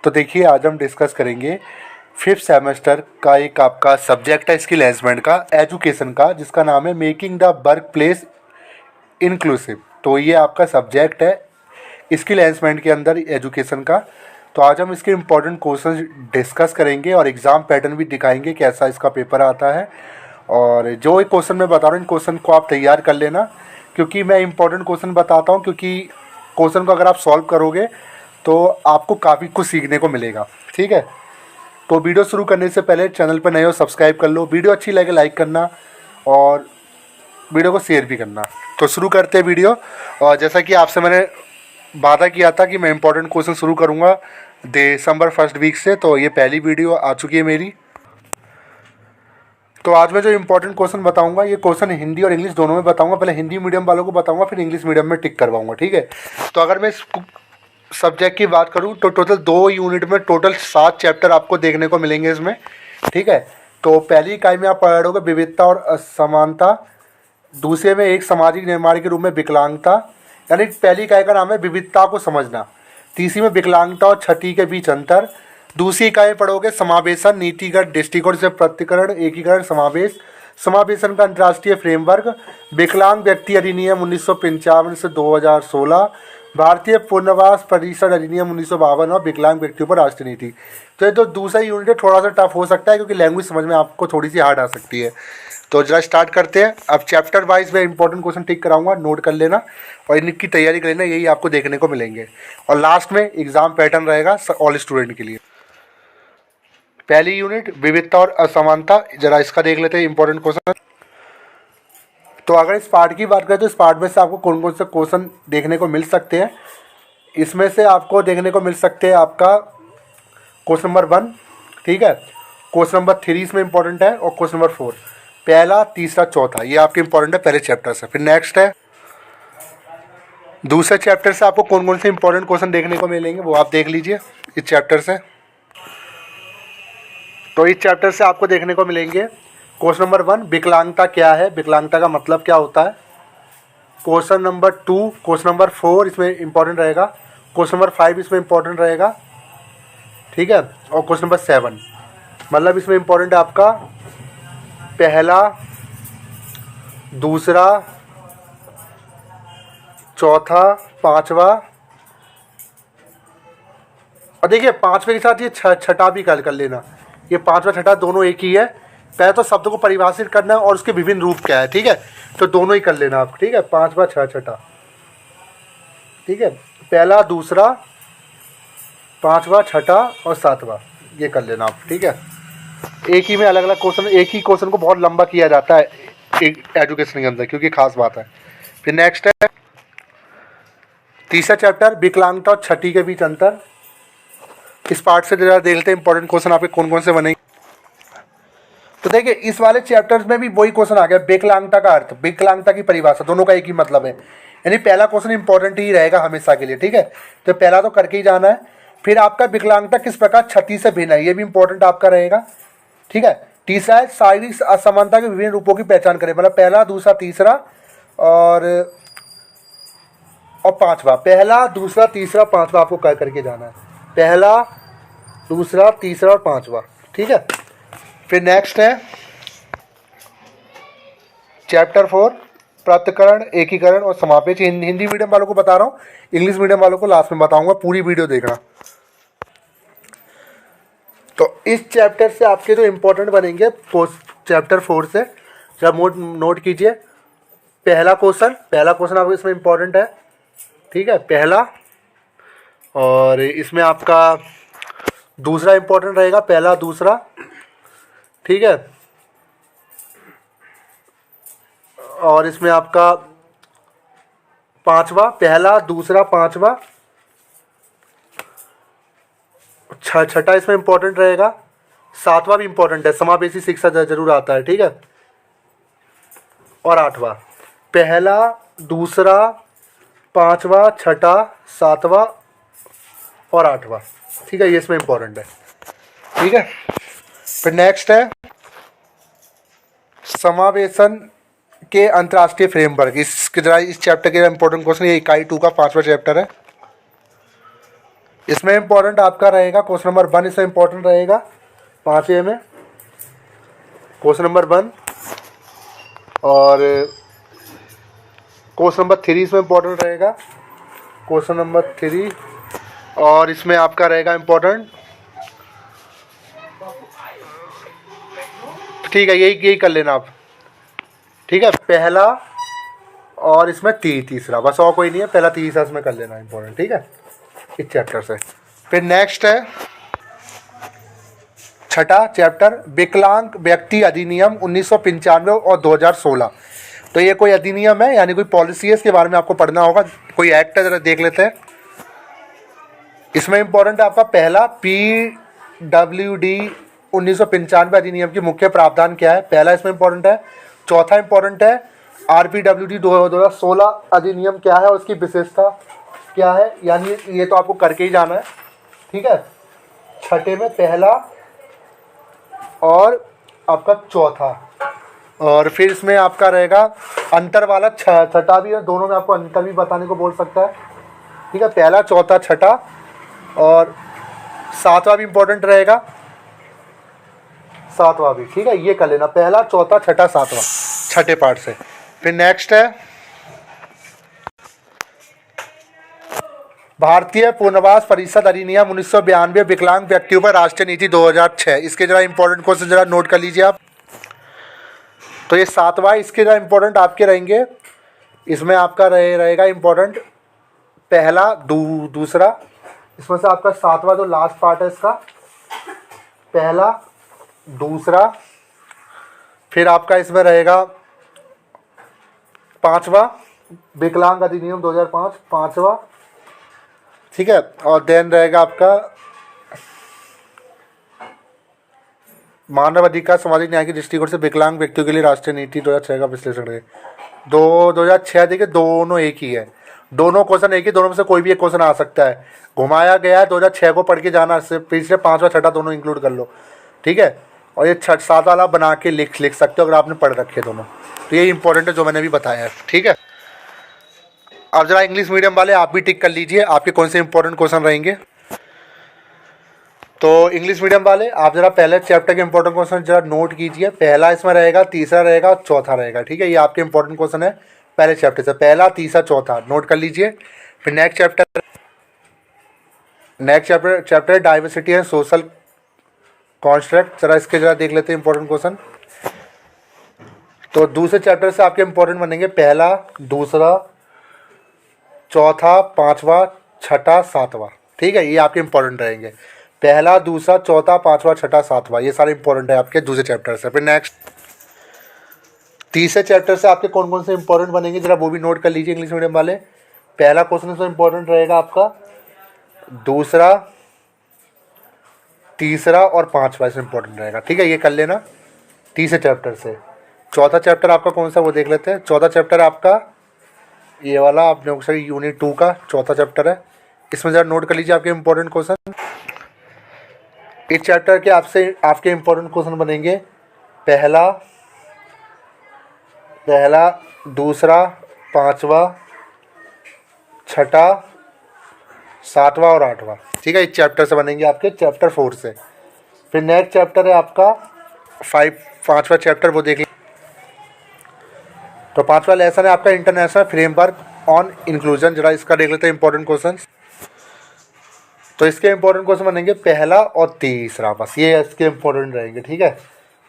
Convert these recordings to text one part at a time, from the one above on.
तो देखिए आज हम डिस्कस करेंगे फिफ्थ सेमेस्टर का एक आपका सब्जेक्ट है स्किल एनहांसमेंट का, एजुकेशन का, जिसका नाम है making the work place inclusive. तो ये आपका सब्जेक्ट है स्किल एनहांसमेंट के अंदर एजुकेशन का। तो आज हम इसके इम्पोर्टेंट क्वेश्चन डिस्कस करेंगे और एग्ज़ाम पैटर्न भी दिखाएंगे कैसा इसका पेपर आता है। और जो एक क्वेश्चन मैं बता रहा हूँ इन क्वेश्चन को आप तैयार कर लेना, क्योंकि मैं इम्पोर्टेंट क्वेश्चन बताता हूँ, क्योंकि क्वेश्चन को अगर आप सॉल्व करोगे तो आपको काफ़ी कुछ सीखने को मिलेगा। ठीक है, तो वीडियो शुरू करने से पहले चैनल पर नए हो सब्सक्राइब कर लो, वीडियो अच्छी लगे लाइक करना और वीडियो को शेयर भी करना। तो शुरू करते हैं वीडियो। और जैसा कि आपसे मैंने वादा किया था कि मैं इंपॉर्टेंट क्वेश्चन शुरू करूंगा दिसंबर फर्स्ट वीक से, तो ये पहली वीडियो आ चुकी है मेरी। तो आज मैं जो इंपॉर्टेंट क्वेश्चन बताऊंगा ये क्वेश्चन हिंदी और इंग्लिश दोनों में बताऊंगा। पहले हिंदी मीडियम वालों को बताऊंगा, फिर इंग्लिश मीडियम में टिक करवाऊंगा। ठीक है, तो अगर मैं सब्जेक्ट की बात करूं तो टोटल 2 यूनिट में टोटल 7 चैप्टर आपको देखने को मिलेंगे इसमें। ठीक है, तो पहली इकाई में आप पढ़ोगे विविधता और असमानता, दूसरे में एक सामाजिक निर्माण के रूप में विकलांगता, यानी पहली इकाई का नाम है विविधता को समझना, तीसरी में विकलांगता और छठी के बीच अंतर, दूसरी इकाई पढ़ोगे समावेशन, नीतिगत दृष्टिकोण से प्रतिकरण, एकीकरण, समावेश, समावेशन का अंतर्राष्ट्रीय फ्रेमवर्क, विकलांग व्यक्ति अधिनियम 1955 से 2016, भारतीय पुनर्वास परिषद अधिनियम 1952 और विकलांग व्यक्तियों पर राष्ट्रीय नीति। तो ये तो दूसरा यूनिट है, थोड़ा सा टफ हो सकता है क्योंकि लैंग्वेज समझ में आपको थोड़ी सी हार्ड आ सकती है। तो जरा स्टार्ट करते हैं। अब चैप्टर वाइज में इंपॉर्टेंट क्वेश्चन टिक कराऊंगा, नोट कर लेना और इनकी तैयारी कर लेना, यही आपको देखने को मिलेंगे। और लास्ट में एग्जाम पैटर्न रहेगा ऑल स्टूडेंट के लिए। पहली यूनिट विविधता और असमानता, जरा इसका देख लेते हैं इंपॉर्टेंट क्वेश्चन। तो अगर इस पार्ट की बात करें तो इस पार्ट में से आपको कौन कौन से क्वेश्चन देखने को मिल सकते हैं। इसमें से आपको देखने को मिल सकते हैं आपका क्वेश्चन नंबर 1, ठीक है, क्वेश्चन नंबर 3 इसमें इंपॉर्टेंट है, और क्वेश्चन नंबर 4, पहला, तीसरा, चौथा, ये आपके इंपॉर्टेंट है पहले चैप्टर से। फिर नेक्स्ट है दूसरे चैप्टर से आपको कौन कौन से इंपॉर्टेंट क्वेश्चन देखने को मिलेंगे वो आप देख लीजिए इस चैप्टर से। तो इस चैप्टर से आपको देखने को मिलेंगे क्वेश्चन नंबर 1 विकलांगता क्या है, विकलांगता का मतलब क्या होता है, क्वेश्चन नंबर 2, क्वेश्चन नंबर 4 इसमें इंपॉर्टेंट रहेगा, क्वेश्चन नंबर 5 इसमें इंपॉर्टेंट रहेगा, ठीक है, और क्वेश्चन नंबर 7 मतलब इसमें इंपॉर्टेंट है आपका पहला, दूसरा, चौथा, पांचवा, और देखिए पांचवे के साथ ये छठा भी कर लेना, ये पांचवा छठा दोनों एक ही है। पहले तो शब्द को परिभाषित करना है और उसके विभिन्न रूप क्या है, ठीक है, तो दोनों ही कर लेना आप। ठीक है, पांचवा, छठा, ठीक है, पहला, दूसरा, पांचवा, छठा और सातवां, ये कर लेना आप। ठीक है, एक ही में अलग अलग क्वेश्चन, एक ही क्वेश्चन को बहुत लंबा किया जाता है एक एजुकेशन के अंदर, क्योंकि खास बात है। फिर नेक्स्ट है तीसरा चैप्टर विकलांगता और छठी के बीच अंतर। इस पार्ट से जरा देख लेते हैं इंपॉर्टेंट क्वेश्चन आपके कौन कौन से बनेंगे। तो देखिए इस वाले चैप्टर्स में भी वही क्वेश्चन आ गया, विकलांगता का अर्थ, विकलांगता की परिभाषा, दोनों का एक ही मतलब है, यानी पहला क्वेश्चन इंपॉर्टेंट ही रहेगा हमेशा के लिए। ठीक है, तो पहला तो करके ही जाना है। फिर आपका विकलांगता किस प्रकार छठी से भिन्न है, ये भी इंपॉर्टेंट आपका रहेगा। ठीक है, तीसरा है शारीरिक असमानता के विभिन्न रूपों की पहचान करें, मतलब पहला, दूसरा, तीसरा और पांचवा, पहला, दूसरा, तीसरा, पांचवा आपको कर करके जाना है, पहला, दूसरा, तीसरा और पांचवा। ठीक है, फिर नेक्स्ट है चैप्टर 4 पृथक्करण, एकीकरण और समावेश। हिंदी मीडियम वालों को बता रहा हूँ, इंग्लिश मीडियम वालों को लास्ट में बताऊंगा, पूरी वीडियो देखना। तो इस चैप्टर से आपके जो इंपॉर्टेंट बनेंगे चैप्टर 4 से, जब नोट कीजिए। पहला क्वेश्चन आपको इसमें इंपॉर्टेंट है, ठीक है, पहला, और इसमें आपका दूसरा इंपॉर्टेंट रहेगा, पहला, दूसरा, ठीक है, और इसमें आपका पांचवा, पहला, दूसरा, पांचवा, छठा इसमें इंपॉर्टेंट रहेगा, सातवां भी इंपॉर्टेंट है, समावेशी शिक्षा जरूर आता है। ठीक है, और आठवां, पहला, दूसरा, पांचवा, छठा, सातवां और आठवां। ठीक है, ये इसमें इंपॉर्टेंट है। ठीक है, फिर नेक्स्ट है समावेशन के अंतर्राष्ट्रीय फ्रेमवर्क। इस चैप्टर के इंपॉर्टेंट क्वेश्चन, ये इकाई 2 का 5वां चैप्टर है। इसमें इम्पोर्टेंट आपका रहेगा क्वेश्चन नंबर 1, इसमें इम्पोर्टेंट रहेगा 5 में क्वेश्चन नंबर 1, और क्वेश्चन नंबर 3 इसमें इम्पोर्टेंट रहेगा क्वेश्चन नंबर 3, और इसमें आपका रहेगा इम्पोर्टेंट, ठीक है, यही कर लेना आप, ठीक है, पहला और इसमें तीसरा, बस और कोई नहीं है, पहला तीसरा इसमें कर लेना इम्पोर्टेंट, ठीक है, इस चैप्टर से। फिर नेक्स्ट है छठा चैप्टर, विकलांग व्यक्ति अधिनियम 1995 और 2016। तो ये कोई अधिनियम है, यानी कोई पॉलिसी है, इसके बारे में आपको पढ़ना होगा, कोई एक्ट है, जरा देख लेते हैं। इसमें इम्पोर्टेंट है आपका पहला PWD 1995 अधिनियम की मुख्य प्रावधान क्या है, पहला इसमें इम्पोर्टेंट है। चौथा इम्पोर्टेंट है RPWD 2016 अधिनियम क्या है और उसकी विशेषता क्या है, यानी ये तो आपको करके ही जाना है, ठीक है। छठे में पहला और आपका चौथा, और फिर इसमें आपका रहेगा अंतर वाला छठा भी है, दोनों में आपको अंतर भी बताने को बोल सकता है, ठीक है, पहला चौथा छठा, और सातवां भी इम्पोर्टेंट रहेगा, सातवां भी, ठीक है, ये कर लेना, पहला चौथा छठा सातवां, छठे पार्ट से। फिर नेक्स्ट है भारतीय पुनर्वास परिषद अधिनियम 1992, विकलांग व्यक्तियों पर राष्ट्रीय नीति 2006। इसके जरा इंपॉर्टेंट क्वेश्चन जरा नोट कर लीजिए आप। तो ये सातवां, इसके जरा इंपॉर्टेंट आपके रहेंगे, इसमें आपका रहेगा इंपॉर्टेंट पहला दूसरा, इसमें से आपका सातवां जो लास्ट पार्ट है इसका, पहला दूसरा, फिर आपका इसमें रहेगा पांचवा विकलांग अधिनियम 2005 पांचवा, ठीक है, और देन रहेगा आपका मानव अधिकार सामाजिक न्याय के दृष्टिकोण से विकलांग व्यक्तियों के लिए राष्ट्रीय नीति 2006 का विश्लेषण है। 2006 देखिए, दोनों एक ही है, दोनों क्वेश्चन एक ही, दोनों में से कोई भी एक क्वेश्चन आ सकता है, घुमाया गया है, 2006 को पढ़ के जाना, पिछले पांचवा छठा दोनों इंक्लूड कर लो, ठीक है, और ये सात वाला बना के लिख सकते हो अगर आपने पढ़ रखे दोनों, तो ये इंपॉर्टेंट है जो मैंने भी बताया है, ठीक है। अब जरा इंग्लिश मीडियम वाले आप भी टिक कर लीजिए आपके कौन से इंपॉर्टेंट क्वेश्चन रहेंगे। तो इंग्लिश मीडियम वाले आप जरा पहले चैप्टर के इंपॉर्टेंट क्वेश्चन जरा नोट कीजिए, पहला इसमें रहेगा, तीसरा रहेगा और चौथा रहेगा, ठीक है, ये आपके इंपॉर्टेंट क्वेश्चन है पहले चैप्टर से, पहला तीसरा चौथा नोट कर लीजिए। फिर next chapter diversity and social construct, जरा इसके जरा देख लेते हैं इंपॉर्टेंट क्वेश्चन। तो दूसरे चैप्टर से आपके इंपॉर्टेंट बनेंगे पहला दूसरा चौथा पांचवा छठा सातवां, ठीक है, ये आपके इंपॉर्टेंट रहेंगे, पहला दूसरा चौथा पांचवा छठा सातवां, ये सारे इंपॉर्टेंट है आपके दूसरे चैप्टर से। फिर नेक्स्ट तीसरे चैप्टर से आपके कौन कौन से इंपॉर्टेंट बनेंगे जरा वो भी नोट कर लीजिए इंग्लिश मीडियम वाले। पहला क्वेश्चन इसमें इंपॉर्टेंट रहेगा आपका दूसरा तीसरा और पांचवा, इसमें इंपॉर्टेंट रहेगा, ठीक है, ये कर लेना तीसरे चैप्टर से। चौथा चैप्टर आपका कौन सा वो देख लेते हैं। चौथा चैप्टर आपका ये वाला आपने यूनिट 2 का चौथा चैप्टर है, इसमें जरा नोट कर लीजिए आपके इंपॉर्टेंट क्वेश्चन। इस चैप्टर के आपके इंपॉर्टेंट क्वेश्चन बनेंगे पहला दूसरा पांचवा छठा सातवां और आठवां, ठीक है, इस चैप्टर से बनेंगे आपके चैप्टर 4 से। फिर नेक्स्ट चैप्टर है आपका पांचवा चैप्टर, वो देख लीजिए। तो पांचवा लेसन है आपका इंटरनेशनल फ्रेमवर्क ऑन इंक्लूजन, जरा इसका देख लेते हैं इंपॉर्टेंट क्वेश्चन। तो इसके इंपॉर्टेंट क्वेश्चन बनेंगे पहला और तीसरा, बस ये इसके इंपॉर्टेंट रहेंगे, ठीक है।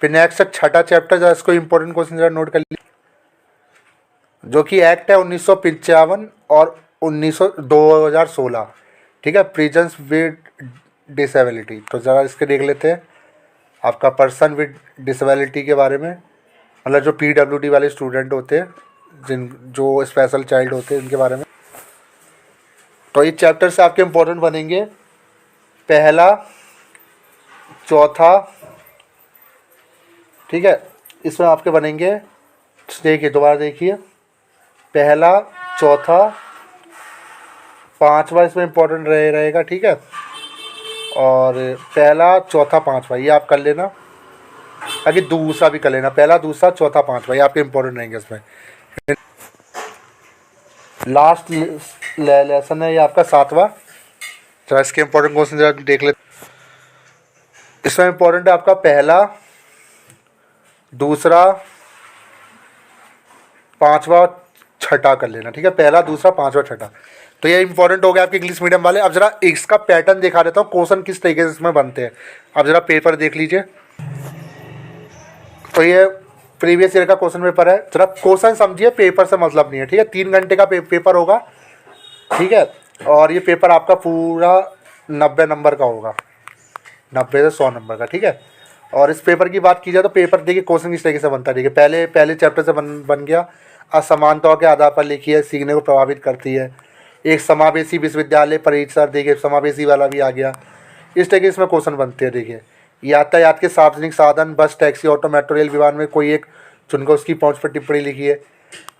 फिर नेक्स्ट छठा चैप्टर, जरा इसको इंपॉर्टेंट क्वेश्चन जरा नोट कर लीजिए, जो कि एक्ट है 1955 और 2016, ठीक है, प्रिजन्स विद डिसेबिलिटी। तो ज़रा इसके देख लेते हैं आपका पर्सन विद डिसेबिलिटी के बारे में, मतलब जो PWD वाले स्टूडेंट होते हैं, जो स्पेशल चाइल्ड होते हैं, इनके बारे में। तो इस चैप्टर से आपके इंपॉर्टेंट बनेंगे पहला चौथा, ठीक है, इसमें आपके बनेंगे, देखिए दोबारा देखिए, पहला चौथा पांचवा इसमें इंपॉर्टेंट रहेगा, ठीक है, और पहला चौथा पांचवा ये आप कर लेना, ताकि दूसरा भी कर लेना, पहला दूसरा चौथा पांचवा ये आपके इंपॉर्टेंट रहेंगे इसमें। लास्ट लेसन है ये आपका सातवां जरा इसके इंपॉर्टेंट क्वेश्चन जरा देख ले। इसमें इंपॉर्टेंट है आपका पहला, दूसरा, पांचवा, छठा कर लेना, ठीक है। पहला, दूसरा, पांचवा, छठा। तो ये इंपॉर्टेंट हो गया आपके इंग्लिश मीडियम वाले। अब जरा इसका पैटर्न दिखा देता हूँ, क्वेश्चन किस तरीके से इसमें बनते हैं। अब जरा पेपर देख लीजिए। तो ये प्रीवियस ईयर का क्वेश्चन पेपर है। जरा क्वेश्चन समझिए, पेपर से मतलब नहीं है, ठीक है। 3 घंटे का पेपर होगा, ठीक है। और ये पेपर आपका पूरा 90 नंबर का होगा, 90 से 100 नंबर का, ठीक है। और इस पेपर की बात की जाए तो पेपर देखिए क्वेश्चन किस तरीके से बनता है। देखिए पहले चैप्टर से बन गया, असमानताओं के आधार पर लिखी सीखने को प्रभावित करती है। एक समावेशी विश्वविद्यालय परिसर, देखिए समावेशी वाला भी आ गया। इस तरीके इसमें क्वेश्चन बनते हैं। देखिए यातायात के सार्वजनिक साधन, बस, टैक्सी, ऑटो, मेट्रो, रेल, विमान में कोई एक चुनकर उसकी पहुंच पर टिप्पणी लिखी है।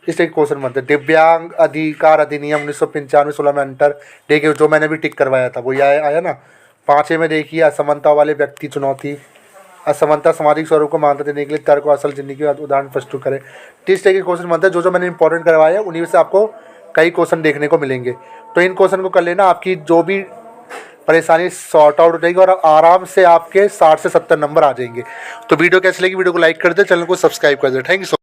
इस तरह के क्वेश्चन बनते हैं। दिव्यांग अधिकार अधिनियम 1995 16 में अंतर, देखिए जो मैंने भी टिक करवाया था वो आया ना। 5 में देखिए असमानता वाले व्यक्ति चुनौती, असमानता सामाजिक स्वरूप को मान्यता देने के लिए तर्क को असल जिंदगी का उदाहरण प्रस्तुत करें। 30 तरह के क्वेश्चन बनते हैं। जो मैंने इंपॉर्टेंट करवाया है उन्हीं में से आपको कई क्वेश्चन देखने को मिलेंगे। तो इन क्वेश्चन को कर लेना, आपकी जो भी परेशानी सॉर्ट आउट हो जाएगी और आराम से आपके 60 से 70 नंबर आ जाएंगे। तो वीडियो कैसी लगी, वीडियो को लाइक कर दे, चैनल को सब्सक्राइब कर दे। Thank you.